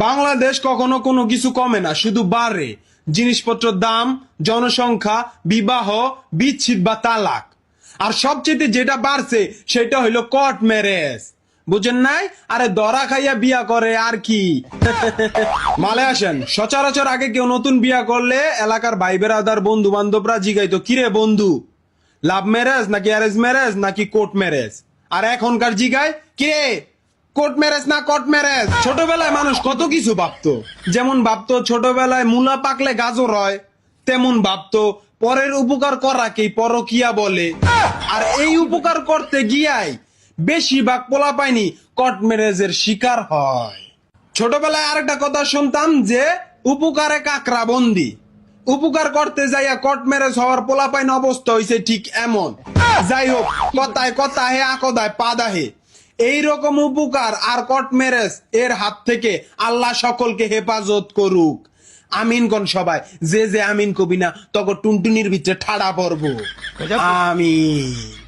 বাংলাদেশ কখনো কোনো কিছু কমে না, শুধু বাড়ে। জিনিসপত্রের দাম, জনসংখ্যা, বিবাহ, বিচ্ছেদ বা তালাক। আর সবচেয়ে যেটা বাড়ছে সেটা হইলো কোর্ট ম্যারেজ। বুঝেন নাই? আরে দরা খাইয়া বিয়া করে আর কি। মালে আসেন, সচরাচর আগে কেউ নতুন বিয়া করলে এলাকার ভাই বেরাদার, বন্ধু বান্ধবরা জিগাইতো, কিরে বন্ধু, লাভ ম্যারেজ নাকি অ্যারেঞ্জ ম্যারেজ নাকি কোর্ট ম্যারেজ? আর এখনকার জিগায়, কিরে কোর্ট ম্যারেজ না কোর্ট ম্যারেজ? ছোটবেলায় মানুষ কত কিছু ভাবতো। যেমন ভাবতো ছোটবেলায় মূলা পাকলে গাজর হয়, তেমন ভাবতো পরের উপকার করাকেই পরকিয়া বলে। আর এই উপকার করতে গিয়াই বেশিরভাগ পোলা পাইনি কোর্ট ম্যারেজের শিকার হয়। ছোটবেলায় আরেকটা কথা শুনতাম যে উপকারে কাকড়া বন্দি। উপকার করতে যাইয়া কোর্ট ম্যারেজ হওয়ার পোলাপাইন অবস্থা হইছে ঠিক এমন। যাই হোক, কথায় কথায় আকদায় পাদাহে এইরকম উপকার আর কোর্ট ম্যারেজ এর হাত থেকে আল্লাহ সকলকে হেফাজত করুক। আমিন কোন সবাই। যে যে আমিন কবি না তখন টুনটুনির ভিতরে ঠাড়া পড়বো। আমিন।